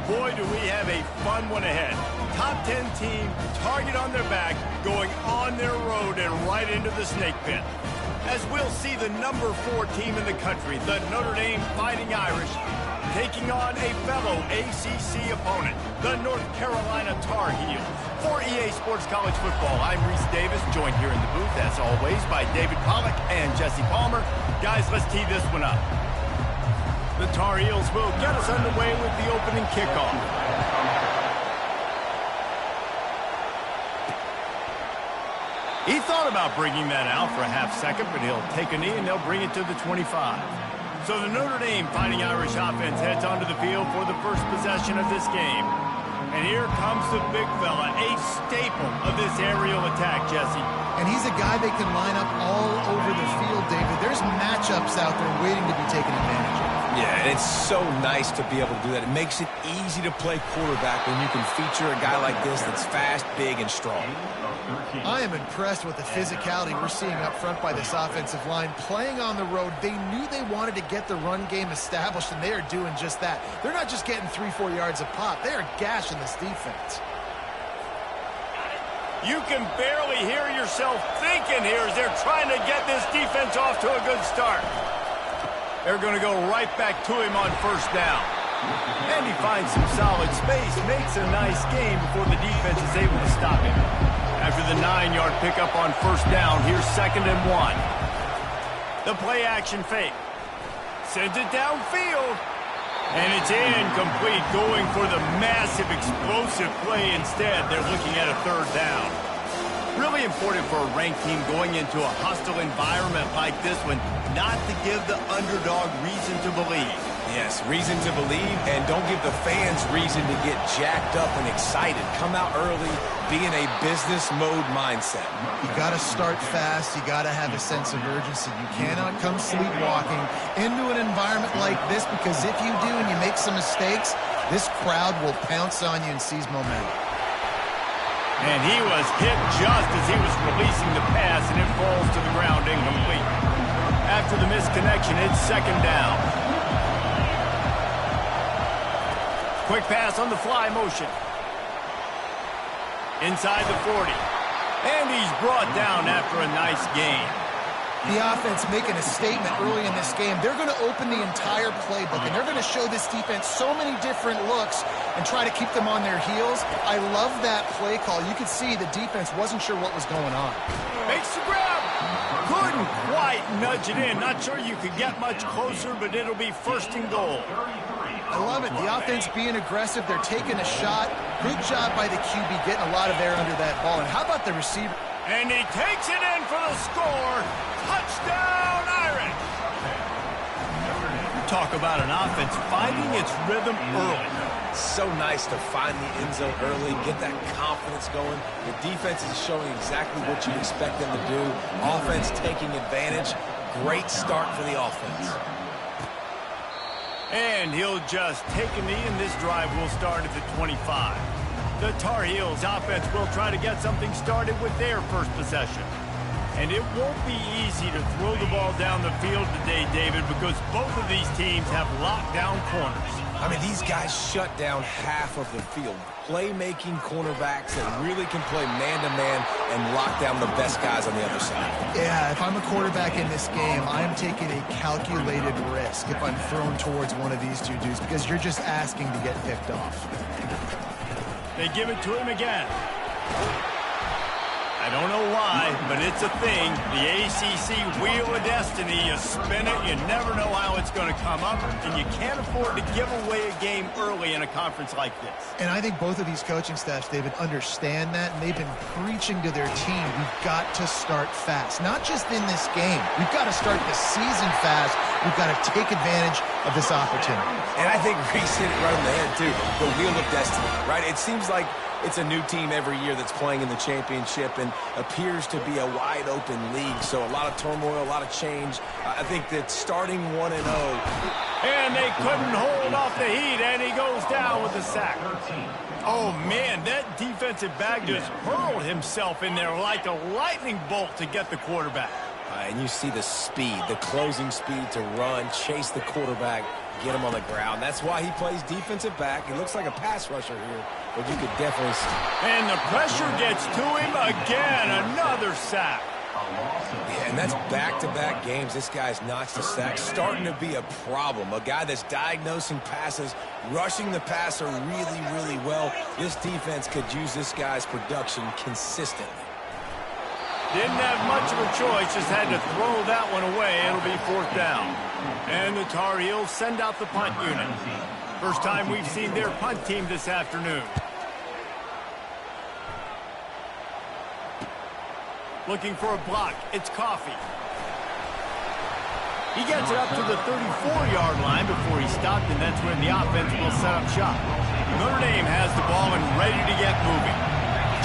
Boy, do we have a fun one ahead. Top 10 team, target on their back, going on their road and right into the snake pit. As we'll see the number 4 team in the country, the Notre Dame Fighting Irish, taking on a fellow ACC opponent, the North Carolina Tar Heels. For EA Sports College Football, I'm Reese Davis, joined here in the booth, as always, by David Pollack and Jesse Palmer. Guys, let's tee this one up. The Tar Heels will get us underway with the opening kickoff. He thought about bringing that out for a half second, but he'll take a knee and they'll bring it to the 25. So the Notre Dame Fighting Irish offense heads onto the field for the first possession of this game. And here comes the big fella, a staple of this aerial attack, Jesse. And he's a guy they can line up all over the field, David. There's matchups out there waiting to be taken advantage of. Yeah, and it's so nice to be able to do that. It makes it easy to play quarterback when you can feature a guy like this that's fast, big, and strong. I am impressed with the physicality we're seeing up front by this offensive line. Playing on the road, they knew they wanted to get the run game established, and they are doing just that. They're not just getting 3-4 yards a pop. They are gashing this defense. You can barely hear yourself thinking here as they're trying to get this defense off to a good start. They're going to go right back to him on first down. And he finds some solid space, makes a nice gain before the defense is able to stop him. After the 9-yard pickup on first down, here's 2nd and 1. The play-action fake. Sends it downfield. And it's incomplete, going for the massive, explosive play instead. They're looking at a 3rd down. Really important for a ranked team going into a hostile environment like this one, not to give the underdog reason to believe. Yes, reason to believe, and don't give the fans reason to get jacked up and excited. Come out early, be in a business mode mindset. You got to start fast. You got to have a sense of urgency. You cannot come sleepwalking into an environment like this, because if you do and you make some mistakes, this crowd will pounce on you and seize momentum. And he was hit just as he was releasing the pass, and it falls to the ground incomplete. After the misconnection, it's 2nd down. Quick pass on the fly motion. Inside the 40. And he's brought down after a nice gain. The offense making a statement early in this game. They're going to open the entire playbook, and they're going to show this defense so many different looks and try to keep them on their heels. I love that play call. You could see the defense wasn't sure what was going on. Makes the grab. Couldn't quite nudge it in. Not sure you could get much closer, but it'll be 1st and goal. I love it. The offense being aggressive. They're taking a shot. Good job by the QB getting a lot of air under that ball. And how about the receiver? And he takes it in for the score. Touchdown, Irish! Talk about an offense finding its rhythm early. So nice to find the end zone early, get that confidence going. The defense is showing exactly what you expect them to do. Offense taking advantage. Great start for the offense. And he'll just take a knee, and this drive will start at the 25. The Tar Heels offense will try to get something started with their first possession. And it won't be easy to throw the ball down the field today, David, because both of these teams have lockdown corners. I mean, these guys shut down half of the field. Playmaking cornerbacks that really can play man-to-man and lock down the best guys on the other side. Yeah, if I'm a quarterback in this game, I'm taking a calculated risk if I'm thrown towards one of these two dudes, because you're just asking to get picked off. They give it to him again. I don't know why, but it's a thing. The ACC Wheel of Destiny, you spin it, you never know how it's going to come up, and you can't afford to give away a game early in a conference like this. And I think both of these coaching staffs, David, understand that, and they've been preaching to their team, we've got to start fast. Not just in this game. We've got to start the season fast. We've got to take advantage of this opportunity. And I think Reese hit it right on the head, too. The Wheel of Destiny, right? It seems like it's a new team every year that's playing in the championship and appears to be a wide-open league. So a lot of turmoil, a lot of change. I think that starting 1-0. And they couldn't hold off the heat, and he goes down with the sack. Oh, man, that defensive back just hurled himself in there like a lightning bolt to get the quarterback. And you see the speed, the closing speed to run, chase the quarterback. get him on the ground. That's why he plays defensive back. He looks like a pass rusher here, but you could definitely see. And the pressure gets to him again. Another sack. Yeah, and that's back-to-back games. This guy's notched a sack, starting to be a problem. A guy that's diagnosing passes, rushing the passer really, really well. This defense could use this guy's production consistently. Didn't have much of a choice, just had to throw that one away. It'll be 4th down. And the Tar Heels send out the punt unit. First time we've seen their punt team this afternoon. Looking for a block. It's Coffee. He gets it up to the 34-yard line before he stopped, and that's when the offense will set up shop. Notre Dame has the ball and ready to get moving.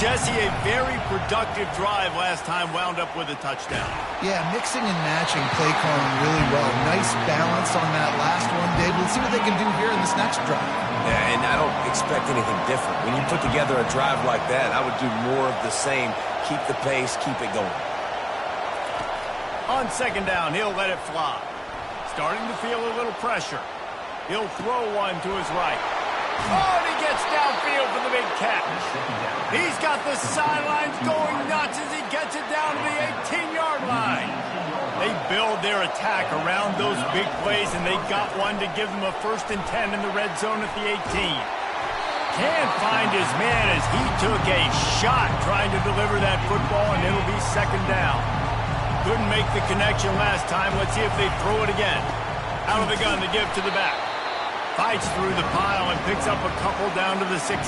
Jesse, a very productive drive last time, wound up with a touchdown. Yeah, mixing and matching play calling really well. Nice balance on that last one, Dave. Let's see what they can do here in this next drive. Yeah, and I don't expect anything different. When you put together a drive like that, I would do more of the same. Keep the pace, keep it going. On 2nd down, he'll let it fly. Starting to feel a little pressure. He'll throw one to his right. Oh, and he gets downfield for the big catch. He's got the sidelines going nuts as he gets it down to the 18-yard line. They build their attack around those big plays, and they got one to give them a 1st and 10 in the red zone at the 18. Can't find his man as he took a shot trying to deliver that football, and it'll be 2nd down. Couldn't make the connection last time. Let's see if they throw it again. Out of the gun, the give to the back. Fights through the pile and picks up a couple down to the 16.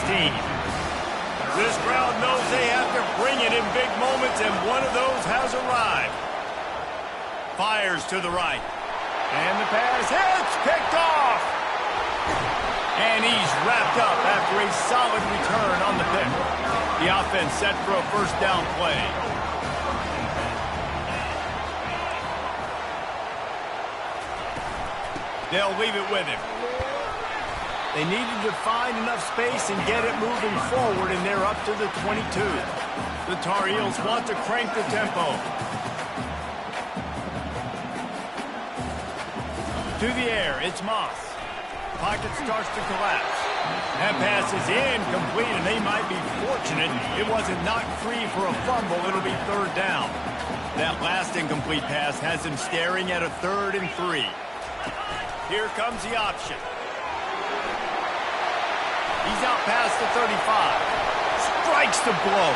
This crowd knows they have to bring it in big moments, and one of those has arrived. Fires to the right. And the pass hits, picked off. And he's wrapped up after a solid return on the pick. The offense set for a 1st down play. They'll leave it with him. They needed to find enough space and get it moving forward, and they're up to the 22. The Tar Heels want to crank the tempo. To the air, it's Moss. Pocket starts to collapse. That pass is incomplete, and they might be fortunate it wasn't knocked free for a fumble. It'll be 3rd down. That last incomplete pass has him staring at a 3rd and 3. Here comes the option. He's out past the 35. Strikes the blow.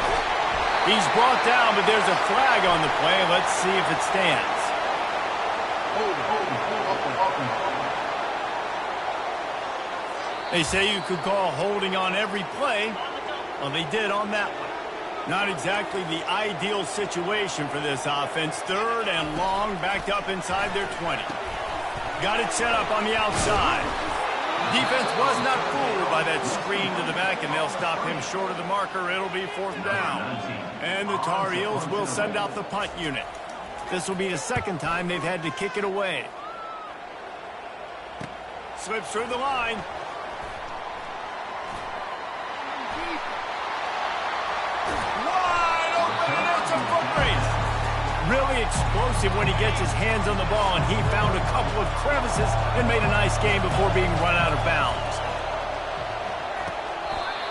He's brought down, but there's a flag on the play. Let's see if it stands. They say you could call holding on every play. Well, they did on that one. Not exactly the ideal situation for this offense. 3rd and long, backed up inside their 20. Got it set up on the outside. Defense was not fooled by that screen to the back, and they'll stop him short of the marker. It'll be 4th down. And the Tar Heels will send out the punt unit. This will be the 2nd time they've had to kick it away. Slips through the line. Wide open, and it's a foot race. Really explosive when he gets his hands on the ball, and he found a couple of crevices and made a nice game before being run out of bounds.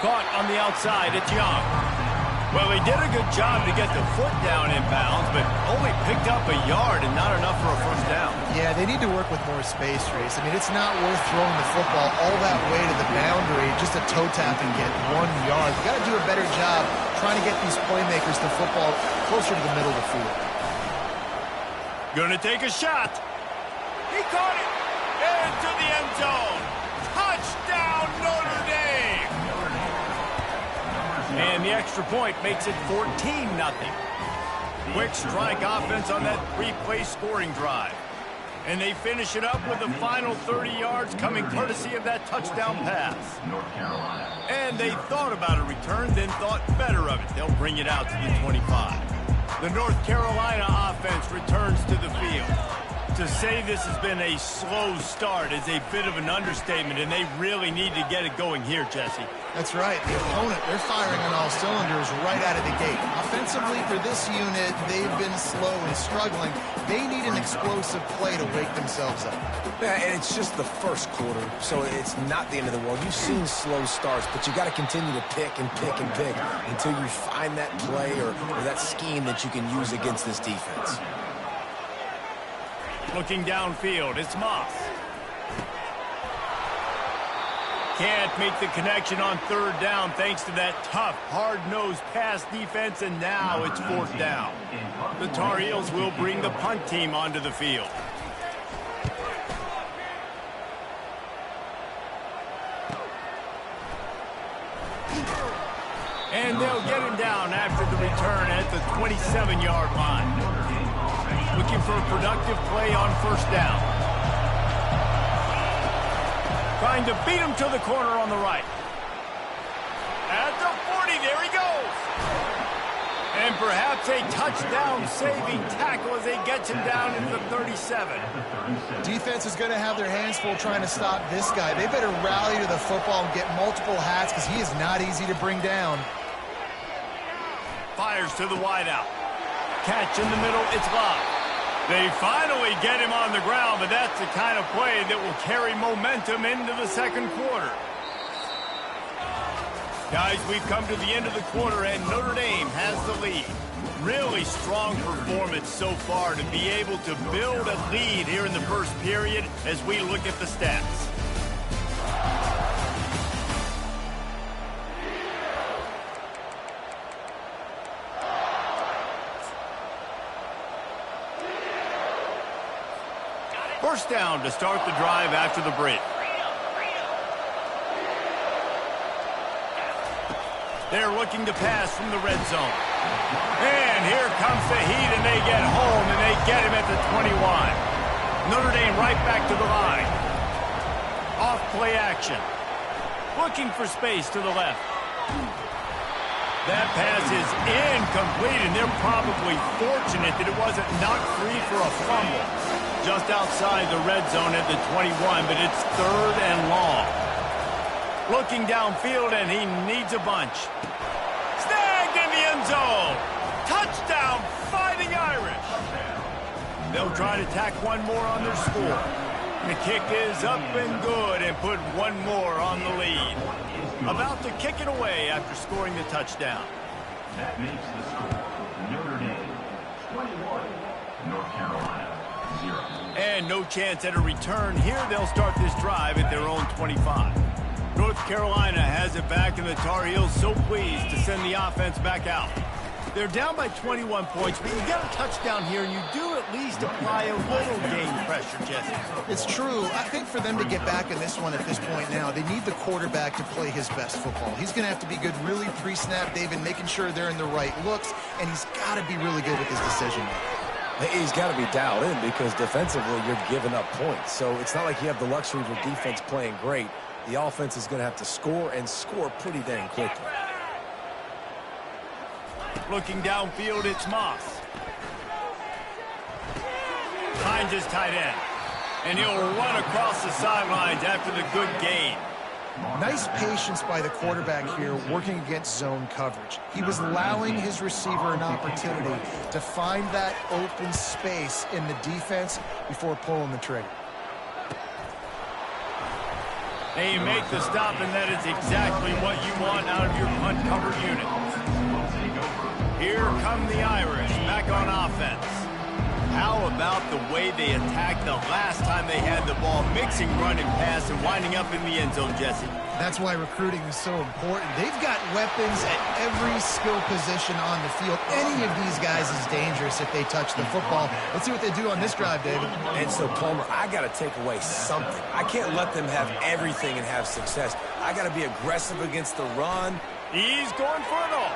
Caught on the outside, it's Young. Well, he did a good job to get the foot down in bounds, but only picked up a yard and not enough for a 1st down. Yeah, they need to work with more space, Reese. I mean, it's not worth throwing the football all that way to the boundary, just a toe tap and get 1 yard. You got to do a better job trying to get these playmakers the football closer to the middle of the field. Gonna take a shot. He caught it into the end zone. Touchdown, Notre Dame. And the extra point makes it 14-0. Quick strike offense on that 3-play scoring drive. And they finish it up with the final 30 yards coming courtesy of that touchdown pass. And they thought about a return, then thought better of it. They'll bring it out to the 25. The North Carolina offense returns to the field. To say this has been a slow start is a bit of an understatement, and they really need to get it going here, Jesse. That's right. The opponent, they're firing on all cylinders right out of the gate. Offensively, for this unit, they've been slow and struggling. They need an explosive play to wake themselves up. Yeah, and it's just the first quarter, so it's not the end of the world. You've seen slow starts, but you got to continue to pick and pick and pick until you find that play or that scheme that you can use against this defense. Looking downfield, it's Moss. Can't make the connection on third down thanks to that tough, hard-nosed pass defense, and now it's fourth down. The Tar Heels will bring the punt team onto the field. And they'll get him down after the return at the 27-yard line. Looking for a productive play on first down. Trying to beat him to the corner on the right. At the 40, there he goes. And perhaps a touchdown-saving tackle as they get him down into the 37. Defense is going to have their hands full trying to stop this guy. They better rally to the football and get multiple hats because he is not easy to bring down. Fires to the wideout. Catch in the middle, it's Love. They finally get him on the ground, but that's the kind of play that will carry momentum into the second quarter. Guys, we've come to the end of the quarter, and Notre Dame has the lead. Really strong performance so far to be able to build a lead here in the first period as we look at the stats. First down to start the drive after the break. They're looking to pass from the red zone. And here comes the heat, and they get home, and they get him at the 21. Notre Dame right back to the line. Off play action. Looking for space to the left. That pass is incomplete, and they're probably fortunate that it wasn't knocked free for a fumble. Just outside the red zone at the 21, but it's third and long. Looking downfield, and he needs a bunch. Snagged in the end zone. Touchdown, Fighting Irish. They'll try to tack one more on their score. The kick is up and good and put one more on the lead. About to kick it away after scoring the touchdown. That makes the score Notre Dame 21, North Carolina 0. And no chance at a return here. They'll start this drive at their own 25. North Carolina has it back, and the Tar Heels so pleased to send the offense back out. They're down by 21 points, but you get a touchdown here, and you do at least apply a little game pressure, Jesse. It's true. I think for them to get back in this one at this point now, they need the quarterback to play his best football. He's going to have to be good really pre-snap, David, making sure they're in the right looks, and he's got to be really good with his decision-making. He's got to be dialed in because defensively you're giving up points. So it's not like you have the luxury of your defense playing great. The offense is going to have to score and score pretty dang quickly. Looking downfield, it's Moss. Finds his tight end. And he'll run across the sidelines after the good gain. Nice patience by the quarterback here working against zone coverage. He was allowing his receiver an opportunity to find that open space in the defense before pulling the trigger. They make the stop, and that is exactly what you want out of your punt cover unit. Here come the Irish back on offense. How about the way they attacked the last time they had the ball, mixing run and pass and winding up in the end zone, Jesse? That's why recruiting is so important. They've got weapons at every skill position on the field. Any of these guys is dangerous if they touch the football. Let's see what they do on this drive, David. And so, Palmer, I got to take away something. I can't let them have everything and have success. I got to be aggressive against the run. He's going for it all.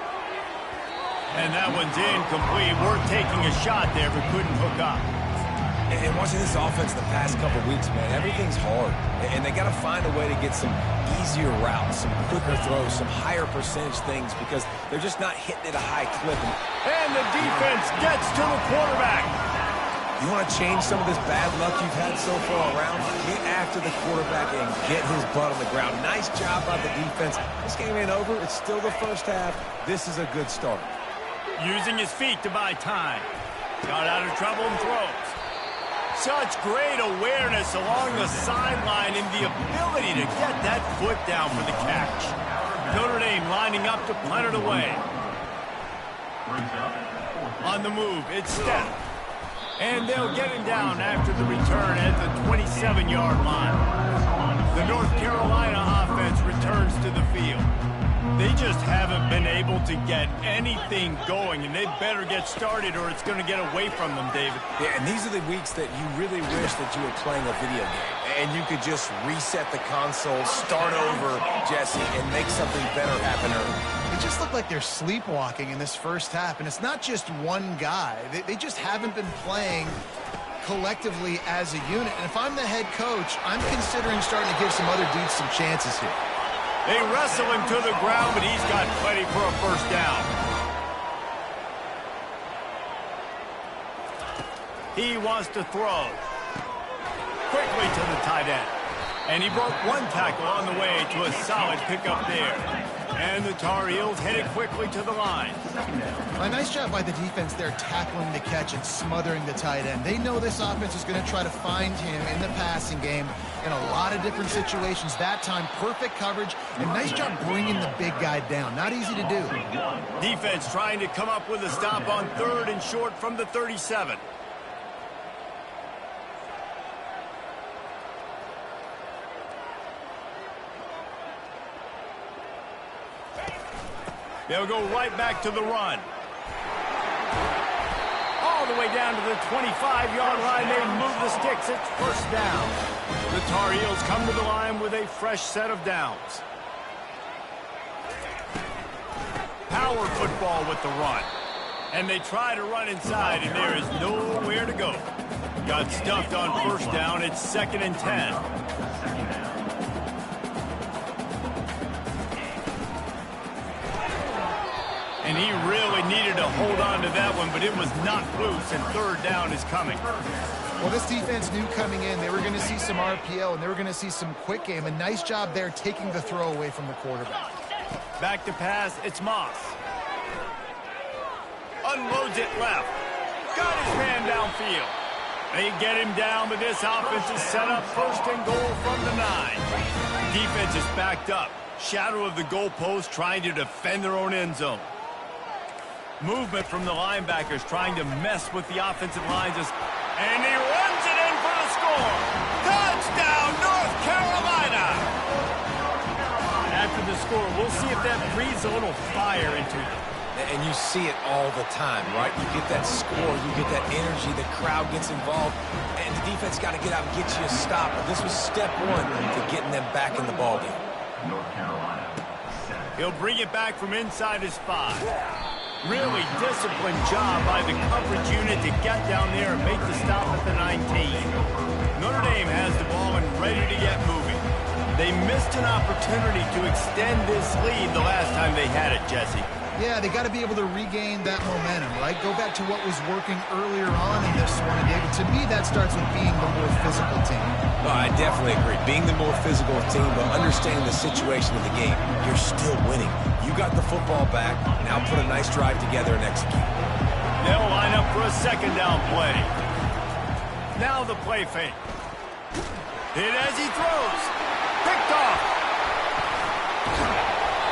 And that one's incomplete. Worth taking a shot there, but couldn't hook up. And watching this offense the past couple weeks, man, everything's hard. And they got to find a way to get some easier routes, some quicker throws, some higher percentage things because they're just not hitting at a high clip. And the defense gets to the quarterback. You want to change some of this bad luck you've had so far around? Get after the quarterback and get his butt on the ground. Nice job by the defense. This game ain't over. It's still the first half. This is a good start. Using his feet to buy time. Got out of trouble and throws. Such great awareness along the sideline and the ability to get that foot down for the catch. Notre Dame lining up to punt it away. On the move, it's Steph. And they'll get him down after the return at the 27-yard line. The North Carolina offense returns to the field. They just haven't been able to get anything going, and they better get started or it's going to get away from them, David. Yeah, and these are the weeks that you really wish that you were playing a video game. And you could just reset the console, start over, Jesse, and make something better happen early. It just looked like they're sleepwalking in this first half, and it's not just one guy. They just haven't been playing collectively as a unit. And if I'm the head coach, I'm considering starting to give some other dudes some chances here. They wrestle him to the ground, but he's got plenty for a first down. He wants to throw. Quickly to the tight end. And he broke one tackle on the way to a solid pickup there. And the Tar Heels headed quickly to the line. A nice job by the defense there tackling the catch and smothering the tight end. They know this offense is going to try to find him in the passing game in a lot of different situations. That time, perfect coverage, and nice job bringing the big guy down. Not easy to do. Defense trying to come up with a stop on 3rd and short from the 37. They'll go right back to the run. All the way down to the 25-yard line. They move the sticks. It's first down. The Tar Heels come to the line with a fresh set of downs. Power football with the run. And they try to run inside, and there is nowhere to go. Got stuffed on first down. It's 2nd and 10. And he really needed to hold on to that one, but it was not loose, and 3rd down is coming. Well, this defense knew coming in they were going to see some RPO, and they were going to see some quick game. A nice job there taking the throw away from the quarterback. Back to pass, it's Moss. Unloads it left. Got his man downfield. They get him down, but this offense is set up 1st and goal from the 9. Defense is backed up. Shadow of the goalpost trying to defend their own end zone. Movement from the linebackers trying to mess with the offensive lines. And he runs it in for the score. Touchdown, North Carolina. After the score, we'll see if that breathes a little fire into you. And you see it all the time, right? You get that score, you get that energy, the crowd gets involved, and the defense got to get out and get you a stop. But this was step 1 to getting them back in the ballgame. North Carolina. He'll bring it back from inside his 5. Really disciplined job by the coverage unit to get down there and make the stop at the 19. Notre Dame has the ball and ready to get moving. They missed an opportunity to extend this lead the last time they had it, Jesse. Yeah, they got to be able to regain that momentum, right? Go back to what was working earlier on in this one, David. To me, that starts with being the more physical team. Oh, I definitely agree. Being the more physical team, but understanding the situation of the game, you're still winning. You got the football back. Now put a nice drive together and execute. They'll line up for a 2nd down play. Now the play fake. Hit as he throws. Picked off.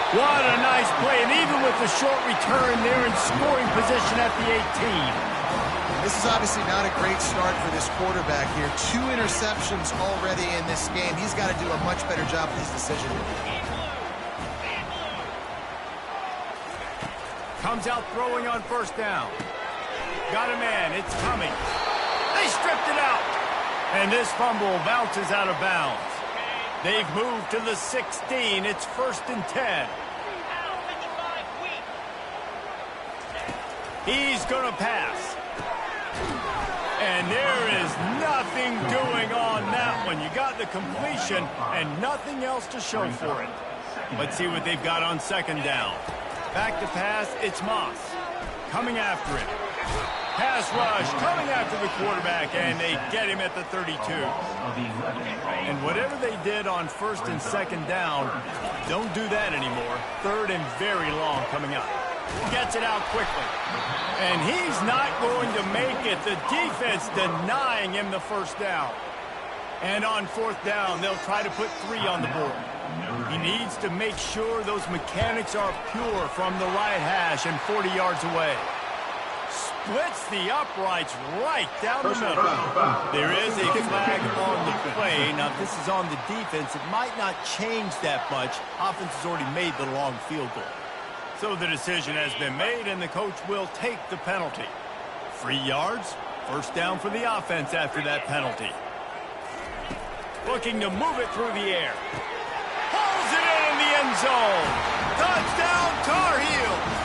What a nice play, and even with the short return, they're in scoring position at the 18. This is obviously not a great start for this quarterback here. 2 interceptions already in this game. He's got to do a much better job with his decision. Comes out throwing on 1st down. Got a man, it's coming. They stripped it out. And this fumble bounces out of bounds. They've moved to the 16. It's 1st and 10. He's going to pass. And there is nothing doing on that one. You got the completion and nothing else to show for it. Let's see what they've got on 2nd down. Back to pass, it's Moss. Coming after him. Pass rush coming after the quarterback, and they get him at the 32. And whatever they did on first and second down, don't do that anymore. Third and very long coming up. Gets it out quickly. And he's not going to make it. The defense denying him the first down. And on fourth down, they'll try to put 3 on the board. He needs to make sure those mechanics are pure from the right hash and 40 yards away. Splits the uprights right down the middle. There is a flag on the play. Now, if this is on the defense, it might not change that much. Offense has already made the long field goal. So the decision has been made, and the coach will take the penalty. 3 yards, first down for the offense after that penalty. Looking to move it through the air. Pulls it in the end zone. Touchdown, Tar Heels.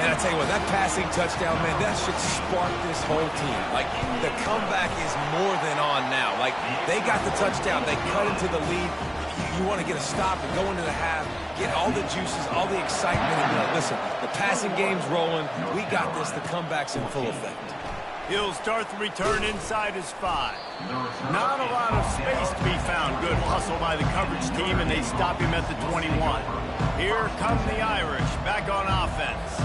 And I tell you what, that passing touchdown, man, that should spark this whole team. Like, the comeback is more than on now. Like, they got the touchdown. They cut into the lead. You want to get a stop and go into the half, get all the juices, all the excitement, and be like, listen, the passing game's rolling. We got this. The comeback's in full effect. He'll start the return inside his 5. Not a lot of space to be found. Good hustle by the coverage team, and they stop him at the 21. Here come the Irish, back on offense.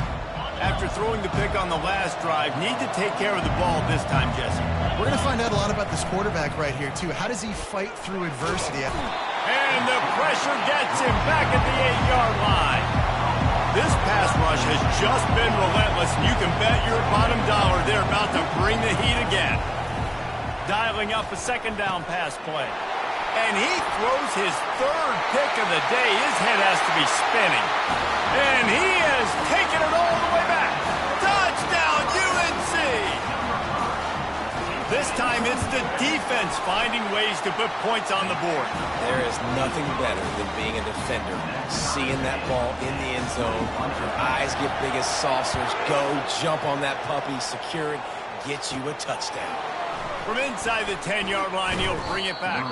After throwing the pick on the last drive, need to take care of the ball this time, Jesse. We're going to find out a lot about this quarterback right here, too. How does he fight through adversity? And the pressure gets him back at the 8-yard line. This pass rush has just been relentless, and you can bet your bottom dollar they're about to bring the heat again. Dialing up a second down pass play. And he throws his 3rd pick of the day. His head has to be spinning. And he has taken it all the way back. Touchdown, UNC! This time it's the defense finding ways to put points on the board. There is nothing better than being a defender, seeing that ball in the end zone. Your eyes get big as saucers. Go, jump on that puppy, secure it, get you a touchdown. From inside the 10-yard line, he'll bring it back.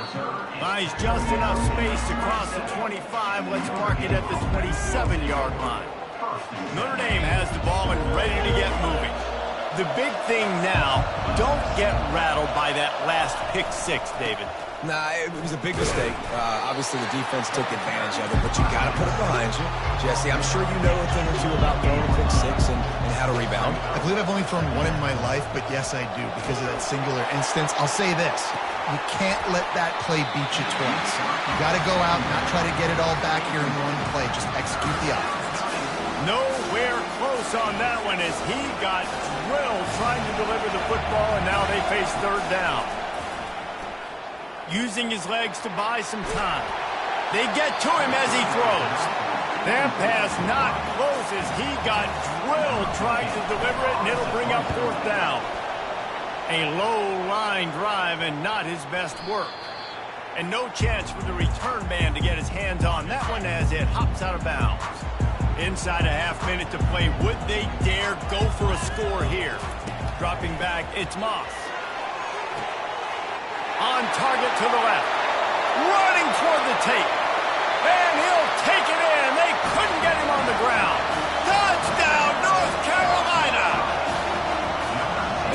Buys just enough space to cross the 25. Let's mark it at the 27-yard line. Notre Dame has the ball and ready to get moving. The big thing now, don't get rattled by that last pick 6, David. Nah, it was a big mistake. Obviously, the defense took advantage of it, but you got to put it behind you. Jesse, I'm sure you know a thing or two about throwing a pick 6 and how to rebound. I believe I've only thrown 1 in my life, but yes, I do, because of that singular instance. I'll say this. You can't let that play beat you twice. You got to go out and not try to get it all back here in one play. Just execute the offense. Nowhere close on that one as he got drilled trying to deliver the football, and now they face 3rd down. Using his legs to buy some time. They get to him as he throws. That pass not close as he got drilled trying to deliver it, and it'll bring up 4th down. A low-line drive and not his best work. And no chance for the return man to get his hands on that one as it hops out of bounds. Inside a half minute to play. Would they dare go for a score here? Dropping back, it's Moss. On target to the left. Running toward the tape. And he'll take it in. They couldn't get him on the ground. Touchdown, North Carolina!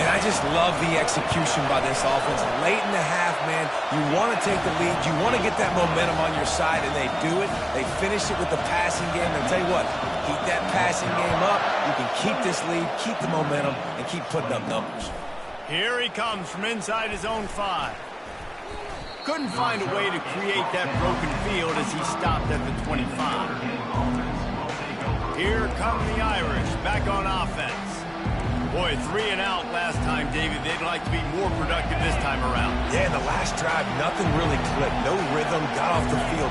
And I just love the execution by this offense. Late in the half, man, you want to take the lead. You want to get that momentum on your side, and they do it. They finish it with the passing game. And I'll tell you what, keep that passing game up. You can keep this lead, keep the momentum, and keep putting up numbers. Here he comes from inside his own 5. Couldn't find a way to create that broken field as he stopped at the 25. Here come the Irish back on offense. Boy, 3 and out last time, David. They'd like to be more productive this time around. Yeah, in the last drive, nothing really clicked. No rhythm, got off the field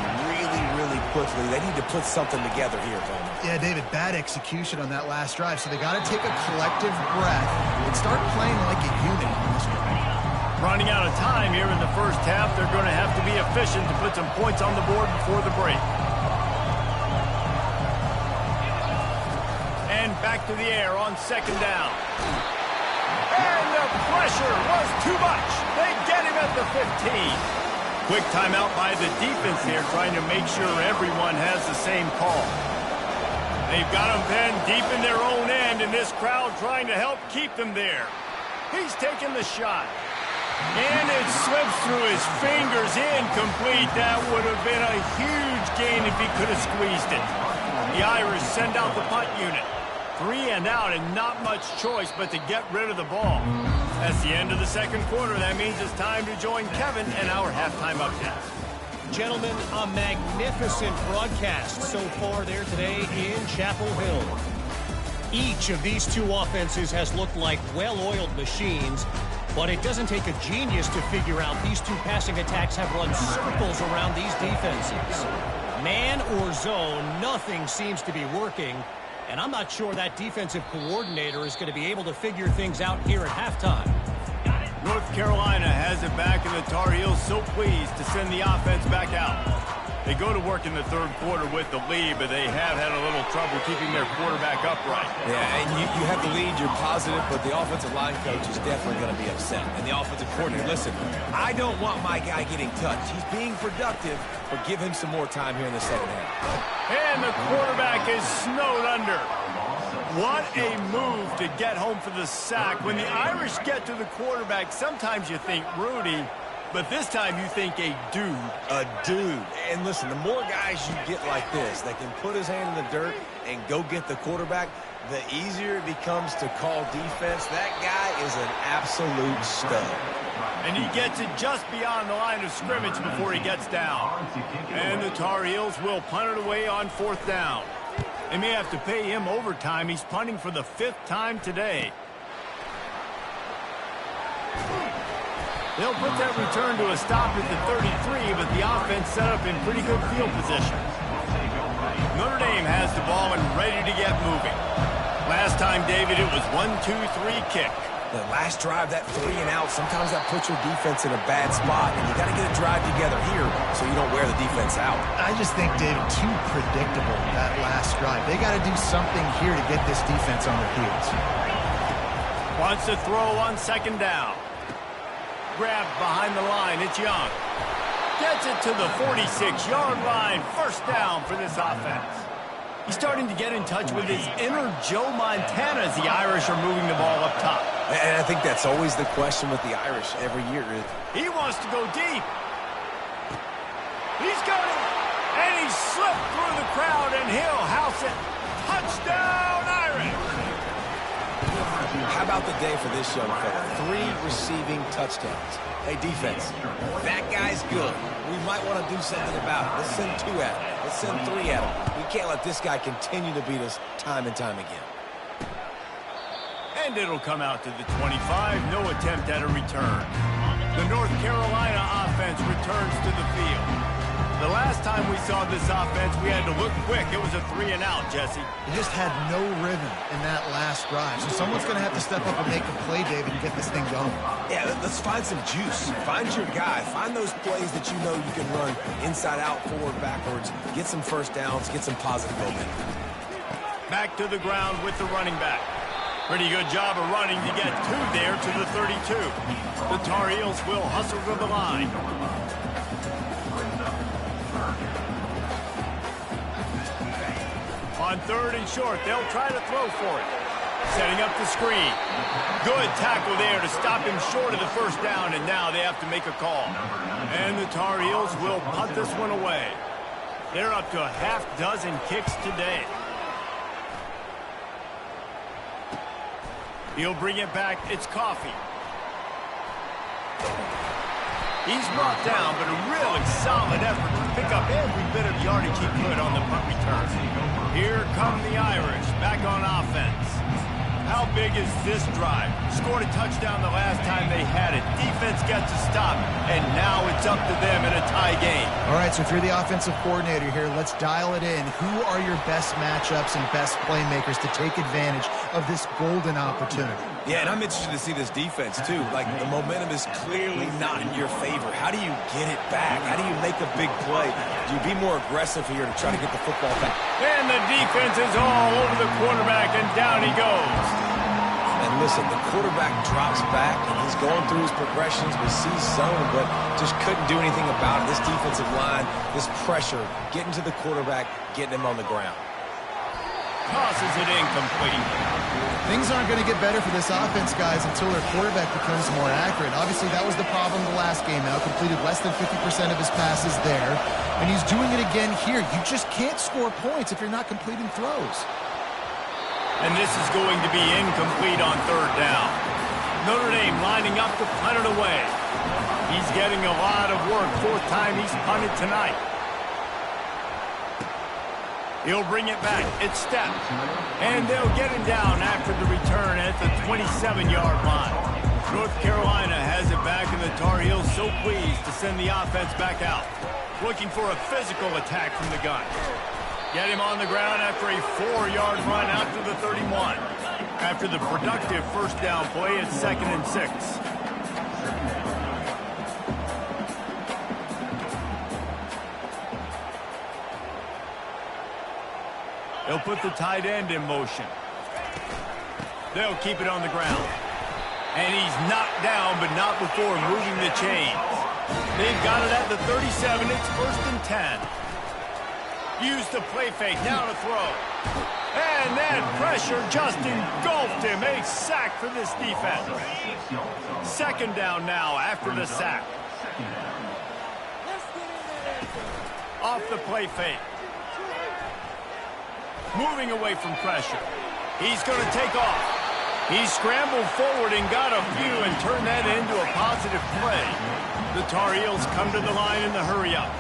really quickly. They need to put something together here, Tony. Yeah, David, bad execution on that last drive, so they got to take a collective breath and start playing like a unit on this one. Running out of time here in the first half. They're going to have to be efficient to put some points on the board before the break. And back to the air on 2nd down. And the pressure was too much. They get him at the 15. Quick timeout by the defense here, trying to make sure everyone has the same call. They've got them pinned deep in their own end, and this crowd trying to help keep them there. He's taking the shot. And it slips through his fingers, incomplete. That would have been a huge gain if he could have squeezed it. The Irish send out the punt unit. 3 and out, and not much choice but to get rid of the ball. That's the end of the second quarter. That means it's time to join Kevin in our halftime update. Gentlemen, a magnificent broadcast so far there today in Chapel Hill. Each of these two offenses has looked like well-oiled machines, but it doesn't take a genius to figure out these two passing attacks have run circles around these defenses. Man or zone, nothing seems to be working, and I'm not sure that defensive coordinator is going to be able to figure things out here at halftime. North Carolina has it back, and the Tar Heels so pleased to send the offense back out. They go to work in the third quarter with the lead, but they have had a little trouble keeping their quarterback upright. Yeah, and you have the lead, you're positive, but the offensive line coach is definitely going to be upset. And the offensive coordinator, listen, I don't want my guy getting touched. He's being productive, but give him some more time here in the second half. And the quarterback is snowed under. What a move to get home for the sack. When the Irish get to the quarterback, sometimes you think Rudy, but this time you think a dude. A dude. And listen, the more guys you get like this that can put his hand in the dirt and go get the quarterback, the easier it becomes to call defense. That guy is an absolute stud. And he gets it just beyond the line of scrimmage before he gets down. And the Tar Heels will punt it away on 4th down. They may have to pay him overtime. He's punting for the 5th time today. They'll put that return to a stop at the 33, but the offense set up in pretty good field position. Notre Dame has the ball and ready to get moving. Last time, David, it was 1-2-3 kick. The last drive, that 3 and out, sometimes that puts your defense in a bad spot, and you got to get a drive together here so you don't wear the defense out. I just think, David, too predictable, that last drive. They got to do something here to get this defense on their heels. Wants to throw on 2nd down. Grabbed behind the line, it's Young. Gets it to the 46-yard line. 1st down for this offense. He's starting to get in touch with his inner Joe Montana as the Irish are moving the ball up top. And I think that's always the question with the Irish every year. He wants to go deep. He's got it. And he slipped through the crowd, and he'll house it. Touchdown, Irish. How about the day for this young fella? 3 receiving touchdowns. Hey, defense, that guy's good. We might want to do something about it. Let's send 2 at him. Let's send 3 at him. We can't let this guy continue to beat us time and time again. And it'll come out to the 25. No attempt at a return. The North Carolina offense returns to the field. The last time we saw this offense, we had to look quick. It was a 3 and out, Jesse. They just had no rhythm in that last drive. So someone's going to have to step up and make a play, David, and get this thing going. Yeah, let's find some juice. Find your guy. Find those plays that you know you can run inside out, forward, backwards. Get some 1st downs. Get some positive momentum. Back to the ground with the running back. Pretty good job of running to get 2 there to the 32. The Tar Heels will hustle to the line. On 3rd and short, they'll try to throw for it. Setting up the screen. Good tackle there to stop him short of the 1st down, and now they have to make a call. And the Tar Heels will punt this one away. They're up to a half-dozen kicks today. He'll bring it back. It's Coffee. He's brought down, but a really solid effort to pick up every bit of yardage he could on the punt return. Here come the Irish, back on offense. How big is this drive? Scored a touchdown the last time they had it. Defense gets a stop, and now it's up to them in a tie game. All right, so if you're the offensive coordinator here, let's dial it in. Who are your best matchups and best playmakers to take advantage of this golden opportunity? Yeah, and I'm interested to see this defense, too. Like, the momentum is clearly not in your favor. How do you get it back? How do you make a big play? Do you be more aggressive here to try to get the football back? And the defense is all over the quarterback, and down he goes. And listen, the quarterback drops back, and he's going through his progressions with C-zone, but just couldn't do anything about it. This defensive line, this pressure, getting to the quarterback, getting him on the ground. tosses it incomplete. Things aren't going to get better for this offense, guys, until their quarterback becomes more accurate. Obviously, that was the problem the last game out. Completed less than 50% of his passes there. And he's doing it again here. You just can't score points if you're not completing throws. And this is going to be incomplete on third down. Notre Dame lining up to punt it away. He's getting a lot of work. Fourth time he's punted tonight. He'll bring it back. It's stepped. And they'll get him down after the return at the 27-yard line. North Carolina has it back, and the Tar Heels so pleased to send the offense back out. Looking for a physical attack from the gun. Get him on the ground after a 4-yard run out to the 31. After the productive first down play, it's 2nd and 6. They'll put the tight end in motion. They'll keep it on the ground. And he's knocked down, but not before moving the chains. They've got it at the 37. It's 1st and 10. Use the play fake. Now to throw. And that pressure just engulfed him. A sack for this defense. 2nd down now after the sack. Off the play fake. Moving away from pressure. He's going to take off. He scrambled forward and got a few and turned that into a positive play. The Tar Heels come to the line in the hurry-up.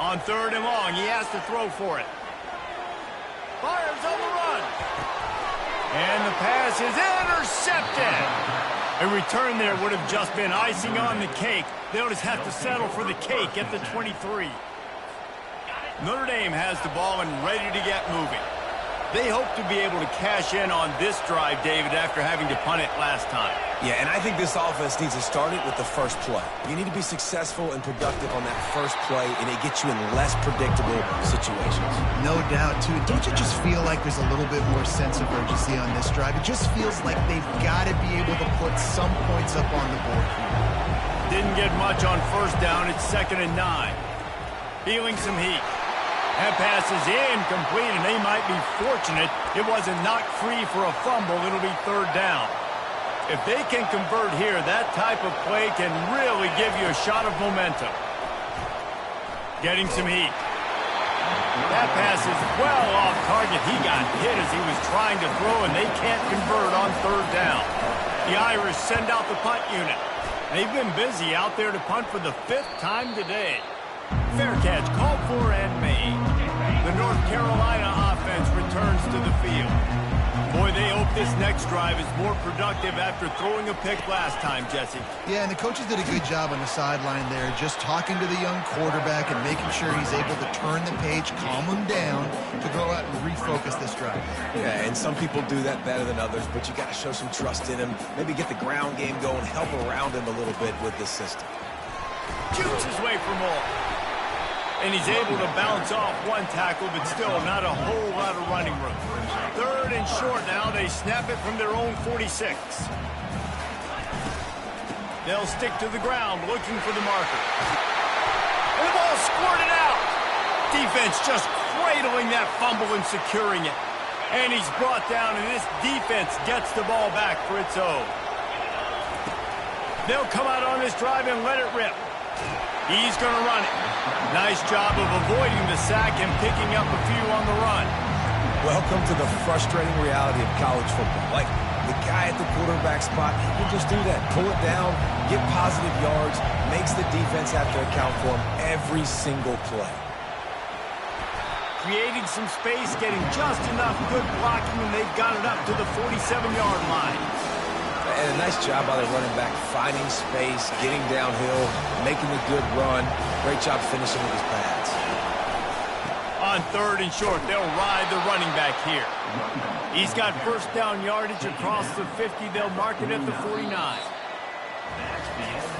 On 3rd and long, he has to throw for it. Fires on the run. And the pass is intercepted. A return there would have just been icing on the cake. They'll just have to settle for the cake at the 23. Notre Dame has the ball and ready to get moving. They hope to be able to cash in on this drive, David, after having to punt it last time. Yeah, and I think this offense needs to start it with the first play. You need to be successful and productive on that first play, and it gets you in less predictable situations. No doubt, too. Don't you just feel like there's a little bit more sense of urgency on this drive? It just feels like they've got to be able to put some points up on the board here. Didn't get much on 1st down. It's 2nd and 9. Feeling some heat. That pass is incomplete, and they might be fortunate it wasn't knocked free for a fumble. It'll be 3rd down. If they can convert here, that type of play can really give you a shot of momentum. Getting some heat. That pass is well off target. He got hit as he was trying to throw, and they can't convert on 3rd down. The Irish send out the punt unit. They've been busy out there to punt for the 5th time today. Fair catch called for and made. The North Carolina offense returns to the field. Boy, they hope this next drive is more productive after throwing a pick last time, Jesse. Yeah, and the coaches did a good job on the sideline there, just talking to the young quarterback and making sure he's able to turn the page, calm him down, to go out and refocus this drive. Yeah, and some people do that better than others, but you got to show some trust in him, maybe get the ground game going, help around him a little bit with this system. Shoots his way for more. And he's able to bounce off one tackle, but still not a whole lot of running room. 3rd and short now. They snap it from their own 46. They'll stick to the ground looking for the marker. And the ball squirted out. Defense just cradling that fumble and securing it. And he's brought down, and this defense gets the ball back for its own. They'll come out on this drive and let it rip. He's going to run it. Nice job of avoiding the sack and picking up a few on the run. Welcome to the frustrating reality of college football. Like, the guy at the quarterback spot, he can just do that. Pull it down, get positive yards, makes the defense have to account for him every single play. Creating some space, getting just enough good blocking, and they've got it up to the 47-yard line. And a nice job by the running back, finding space, getting downhill, making a good run. Great job finishing with his pads. On 3rd and short, they'll ride the running back here. He's got 1st down yardage across the 50. They'll mark it at the 49.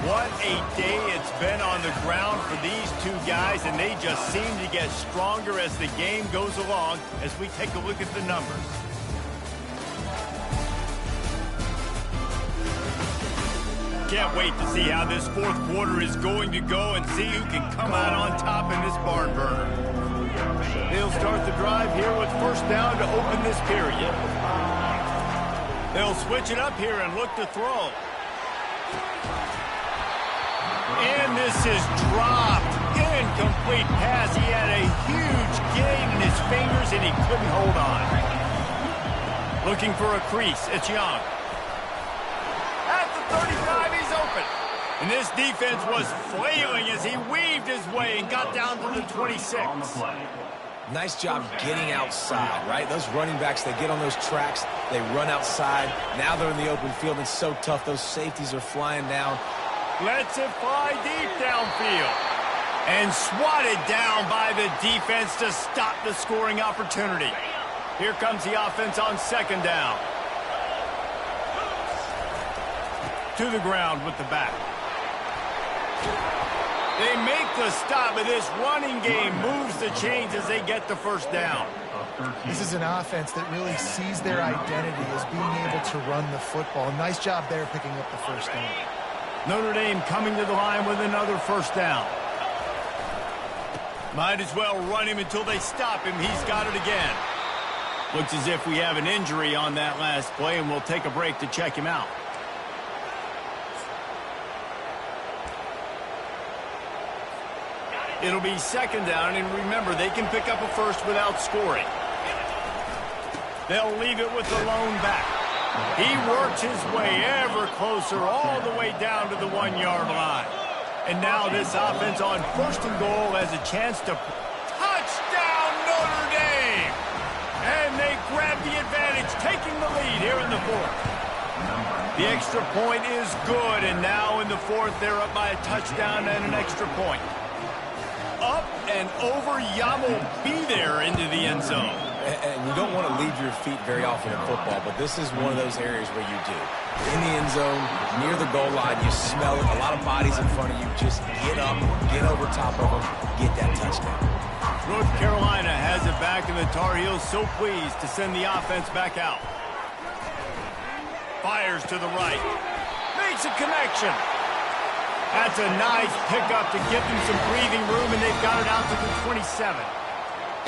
What a day it's been on the ground for these two guys, and they just seem to get stronger as the game goes along as we take a look at the numbers. can't wait to see how this fourth quarter is going to go and see who can come out on top in this barn burner. They'll start the drive here with first down to open this period. They'll switch it up here and look to throw. And this is dropped. Incomplete pass. He had a huge gain in his fingers and he couldn't hold on. Looking for a crease. It's Young. At the 35, he's open. And this defense was flailing as he weaved his way and got down to the 26. Nice job getting outside, right? Those running backs, they get on those tracks, they run outside. Now they're in the open field. It's so tough. Those safeties are flying down. Lets it fly deep downfield. And swatted down by the defense to stop the scoring opportunity. Here comes the offense on second down. To the ground with the back. They make the stop, but this running game moves the chains as they get the first down. This is an offense that really sees their identity as being able to run the football. Nice job there picking up the first down. Notre Dame coming to the line with another first down. Might as well run him until they stop him. He's got it again. Looks as if we have an injury on that last play, and we'll take a break to check him out. It'll be second down, and remember, they can pick up a first without scoring. They'll leave it with the lone back. He works his way ever closer all the way down to the 1-yard line. And now this offense on first and goal has a chance to touchdown Notre Dame. And they grab the advantage, taking the lead here in the fourth. The extra point is good, and now in the fourth, they're up by a touchdown and an extra point. Up and over, Yamo be there into the end zone. And you don't want to leave your feet very often in football, but this is one of those areas where you do. In the end zone, near the goal line, you smell it. A lot of bodies in front of you. Just get up, get over top of them, get that touchdown. North Carolina has it back, and the Tar Heels so pleased to send the offense back out. Fires to the right. Makes a connection. That's a nice pickup to give them some breathing room, and they've got it out to the 27.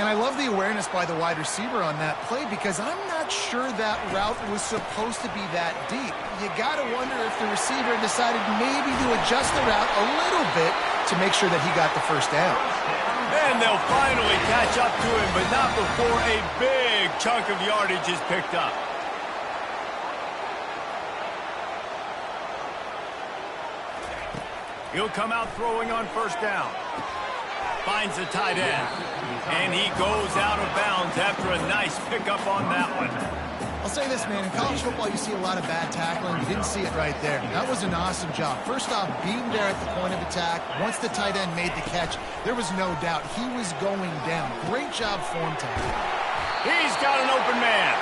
And I love the awareness by the wide receiver on that play because I'm not sure that route was supposed to be that deep. You got to wonder if the receiver decided maybe to adjust the route a little bit to make sure that he got the first down. And they'll finally catch up to him, but not before a big chunk of yardage is picked up. He'll come out throwing on first down. Finds the tight end. And he goes out of bounds after a nice pickup on that one. I'll say this, man. In college football, you see a lot of bad tackling. You didn't see it right there. That was an awesome job. First off, being there at the point of attack. Once the tight end made the catch, there was no doubt he was going down. Great job form tackling. He's got an open man.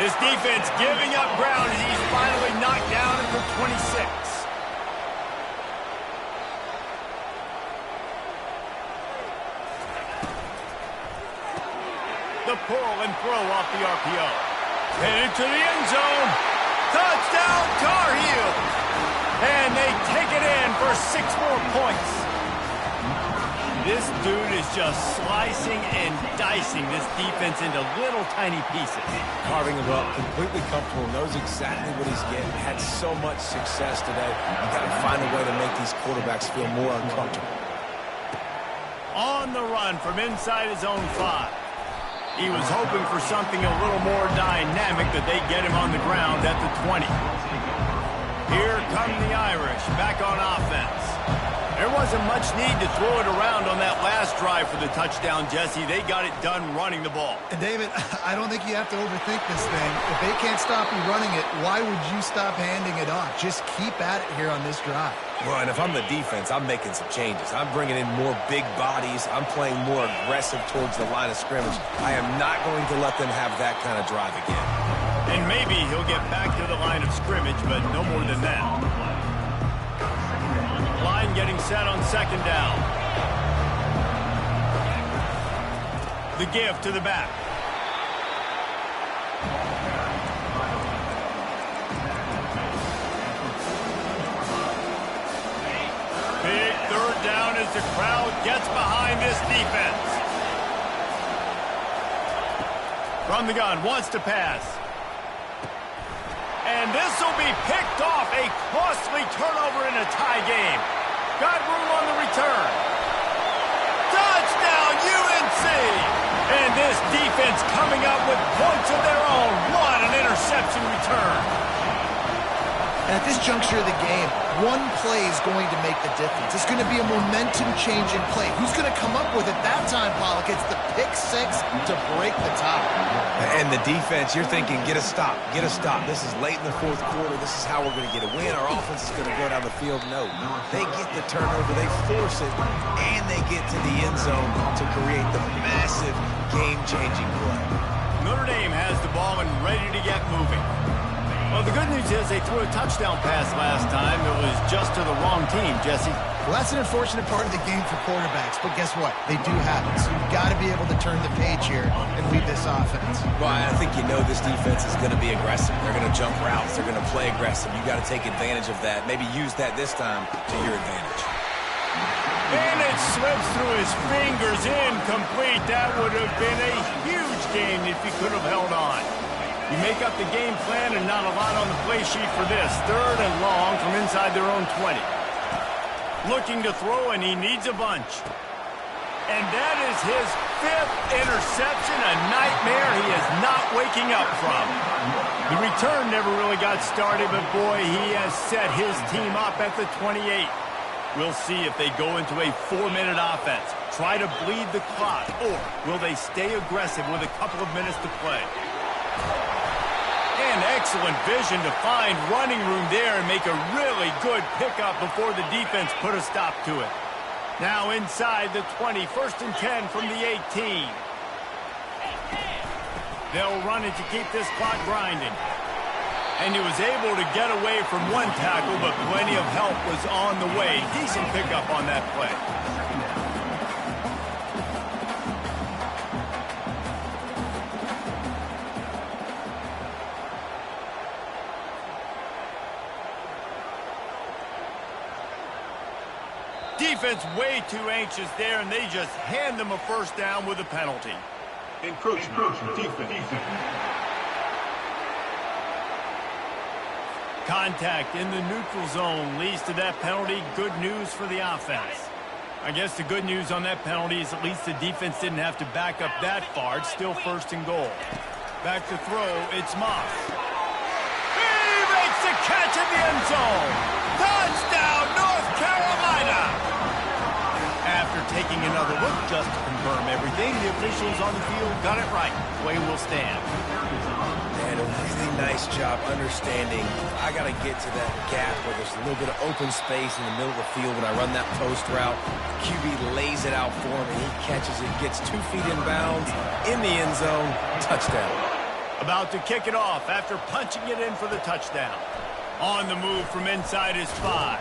His defense giving up ground as he's finally knocked down at the 26. The pull and throw off the RPO. Headed to the end zone. Touchdown, Tar Heels. And they take it in for 6 more points. This dude is just slicing and dicing this defense into little tiny pieces. Carving him up, completely comfortable, knows exactly what he's getting. Had so much success today. You got to find a way to make these quarterbacks feel more uncomfortable. On the run from inside his own 5. He was hoping for something a little more dynamic, that they get him on the ground at the 20. Here come the Irish, back on offense. There wasn't much need to throw it around on that last drive for the touchdown, Jesse. They got it done running the ball. And David, I don't think you have to overthink this thing. If they can't stop you running it, why would you stop handing it off? Just keep at it here on this drive. Well, and if I'm the defense, I'm making some changes. I'm bringing in more big bodies. I'm playing more aggressive towards the line of scrimmage. I am not going to let them have that kind of drive again. And maybe he'll get back to the line of scrimmage, but no more than that. Line getting set on second down. The give to the back. as the crowd gets behind this defense. From the gun, wants to pass. And this will be picked off. A costly turnover in a tie game. Got room on the return. Touchdown, UNC! And this defense coming up with points of their own. What an interception return. And at this juncture of the game, one play is going to make the difference. It's going to be a momentum-changing play. Who's going to come up with it that time, Pollock? It's the pick six to break the tie. And the defense, you're thinking, get a stop, get a stop. This is late in the fourth quarter. This is how we're going to get a win. Our offense is going to go down the field. No, they get the turnover, they force it, and they get to the end zone to create the massive game-changing play. Notre Dame has the ball and ready to get moving. Well, the good news is they threw a touchdown pass last time. It was just to the wrong team, Jesse. Well, that's an unfortunate part of the game for quarterbacks, but guess what? They do have it, so you've got to be able to turn the page here and lead this offense. Well, I think you know this defense is going to be aggressive. They're going to jump routes. They're going to play aggressive. You've got to take advantage of that. Maybe use that this time to your advantage. And it slips through his fingers, incomplete. That would have been a huge game if he could have held on. You make up the game plan and not a lot on the play sheet for this. 3rd and long from inside their own 20. Looking to throw, and he needs a bunch. And that is his 5th interception, a nightmare he is not waking up from. The return never really got started, but boy, he has set his team up at the 28. We'll see if they go into a 4-minute offense, try to bleed the clock, or will they stay aggressive with a couple of minutes to play. And excellent vision to find running room there and make a really good pickup before the defense put a stop to it. Now inside the 20, 1st and 10 from the 18. They'll run it to keep this clock grinding. And he was able to get away from one tackle, but plenty of help was on the way. Decent pickup on that play. Defense way too anxious there, and they just hand them a 1st down with a penalty. Encroachment defense. Contact in the neutral zone leads to that penalty. Good news for the offense. I guess the good news on that penalty is at least the defense didn't have to back up that far. It's still 1st and goal. Back to throw, it's Moss. He makes the catch in the end zone. Touchdown, North Carolina! After taking another look just to confirm everything, the officials on the field got it right. Play will stand. And a really nice job understanding I got to get to that gap where there's a little bit of open space in the middle of the field when I run that post route. QB lays it out for him, and he catches it, gets 2 feet in bounds, in the end zone, touchdown. About to kick it off after punching it in for the touchdown. On the move from inside his 5.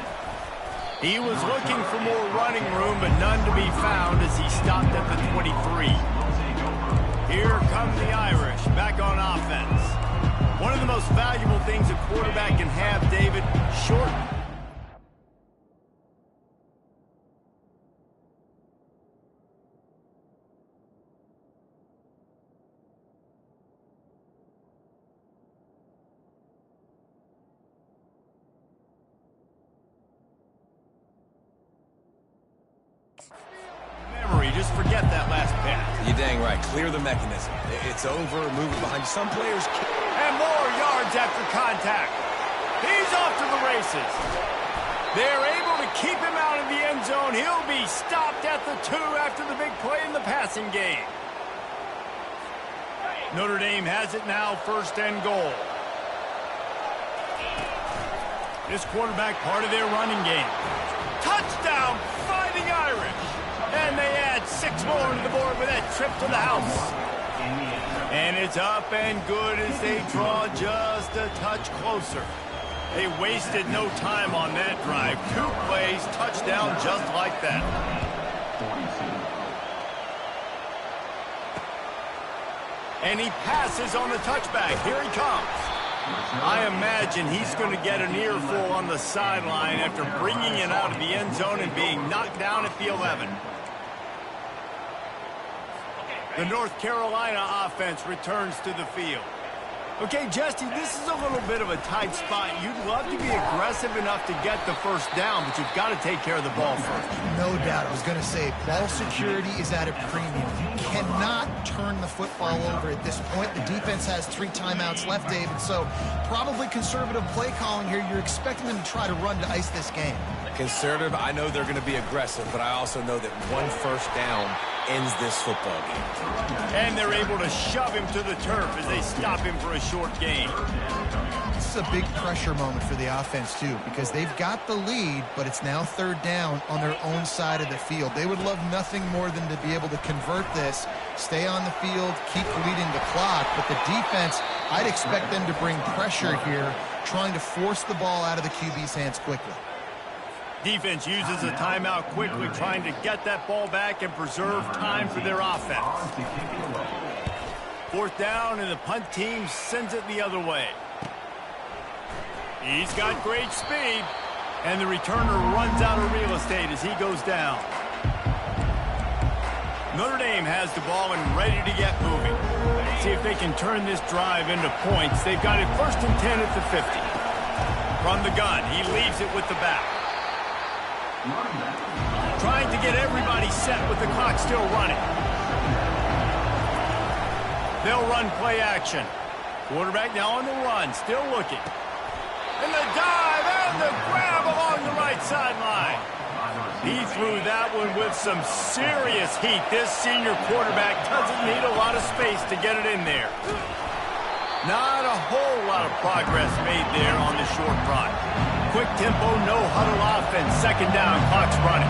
He was looking for more running room, but none to be found as he stopped at the 23. Here come the Irish, back on offense. One of the most valuable things a quarterback can have, David, short. Just forget that last pass. You're dang right. Clear the mechanism. It's over. Move it behind you. Some players can't. And more yards after contact. He's off to the races. They're able to keep him out of the end zone. He'll be stopped at the 2 after the big play in the passing game. Notre Dame has it now, 1st and goal. This quarterback part of their running game. Touchdown, Fighting Irish. And they add 6 more to the board with that trip to the house. And it's up and good as they draw just a touch closer. They wasted no time on that drive. 2 plays, touchdown just like that. And he passes on the touchback. Here he comes. I imagine he's going to get an earful on the sideline after bringing it out of the end zone and being knocked down at the 11. The North Carolina offense returns to the field. Okay, Jesse, this is a little bit of a tight spot. You'd love to be aggressive enough to get the first down, but you've got to take care of the ball first. No doubt. I was going to say, ball security is at a premium. You cannot turn the football over at this point. The defense has 3 timeouts left, David, so probably conservative play calling here. You're expecting them to try to run to ice this game. Conservative, I know they're going to be aggressive, but I also know that one first down ends this football game. And they're able to shove him to the turf as they stop him for a short gain. This is a big pressure moment for the offense, too, because they've got the lead, but it's now 3rd down on their own side of the field. They would love nothing more than to be able to convert this, stay on the field, keep leading the clock, but the defense, I'd expect them to bring pressure here, trying to force the ball out of the QB's hands quickly. Defense uses a timeout quickly, trying to get that ball back and preserve time for their offense. 4th down, and the punt team sends it the other way. He's got great speed, and the returner runs out of real estate as he goes down. Notre Dame has the ball and ready to get moving. See if they can turn this drive into points. They've got it 1st and 10 at the 50. From the gun, he leaves it with the back. Trying to get everybody set with the clock still running. They'll run play action. Quarterback now on the run, still looking. And the dive and the grab along the right sideline. He threw that one with some serious heat. This senior quarterback doesn't need a lot of space to get it in there. Not a whole lot of progress made there on the short run. Quick tempo, no huddle offense. 2nd down, clock's running.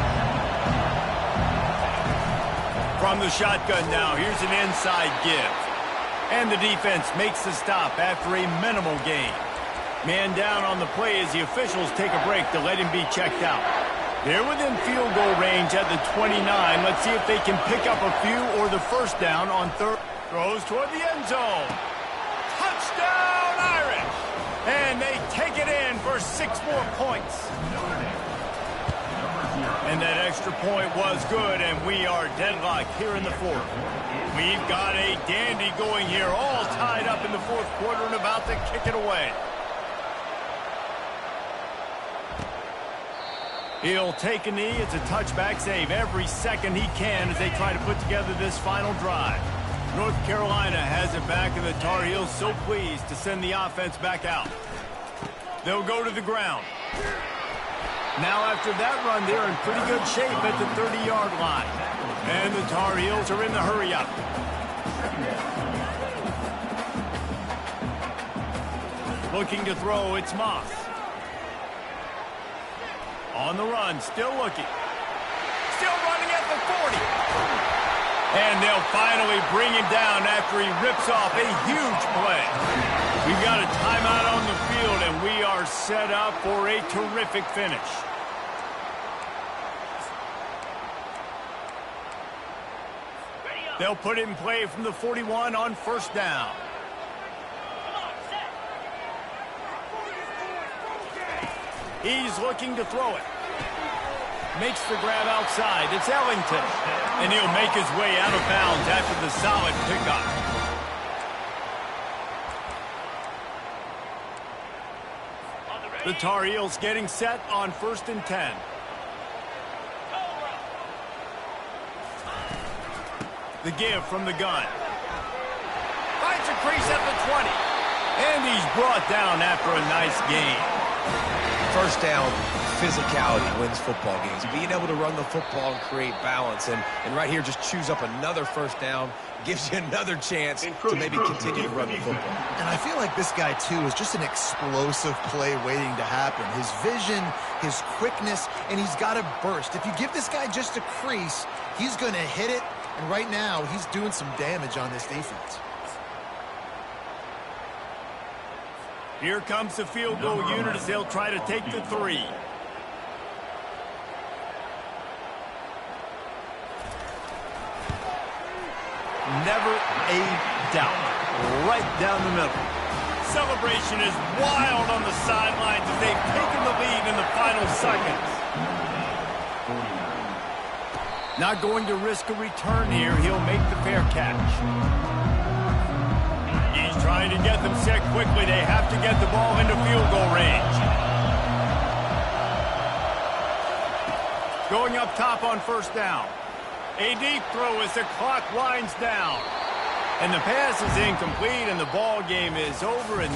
From the shotgun now, here's an inside give. And the defense makes the stop after a minimal gain. Man down on the play as the officials take a break to let him be checked out. They're within field goal range at the 29. Let's see if they can pick up a few or the first down on 3rd. Throws toward the end zone. Touchdown, Irish! And they take it in for 6 more points. And that extra point was good, and we are deadlocked here in the 4th. We've got a dandy going here, all tied up in the 4th quarter and about to kick it away. He'll take a knee. It's a touchback save every second he can as they try to put together this final drive. North Carolina has it back, and the Tar Heels so pleased to send the offense back out. They'll go to the ground. Now after that run, they're in pretty good shape at the 30-yard line. And the Tar Heels are in the hurry-up. Looking to throw, it's Moss. On the run, still looking. Still running at the 40. And they'll finally bring him down after he rips off a huge play. We've got a timeout on the field, and we are set up for a terrific finish. They'll put it in play from the 41 on 1st down. He's looking to throw it. Makes the grab outside. It's Ellington. And he'll make his way out of bounds after the solid pickup. The Tar Heels getting set on 1st and 10. The give from the gun. Finds a crease at the 20. And he's brought down after a nice gain. First down, physicality wins football games. Being able to run the football and create balance. And right here, just choose up another first down. Gives you another chance to maybe continue to run the football. And I feel like this guy, too, is just an explosive play waiting to happen. His vision, his quickness, and he's got a burst. If you give this guy just a crease, he's going to hit it. And right now, he's doing some damage on this defense. Here comes the field goal unit as they'll try to take the 3. Never a doubt. Right down the middle. Celebration is wild on the sidelines as they've taken the lead in the final seconds. Not going to risk a return here. He'll make the fair catch. He's trying to get them set quickly. They have to get the ball into field goal range. Going up top on first down. A deep throw as the clock winds down. And the pass is incomplete, and the ball game is over. And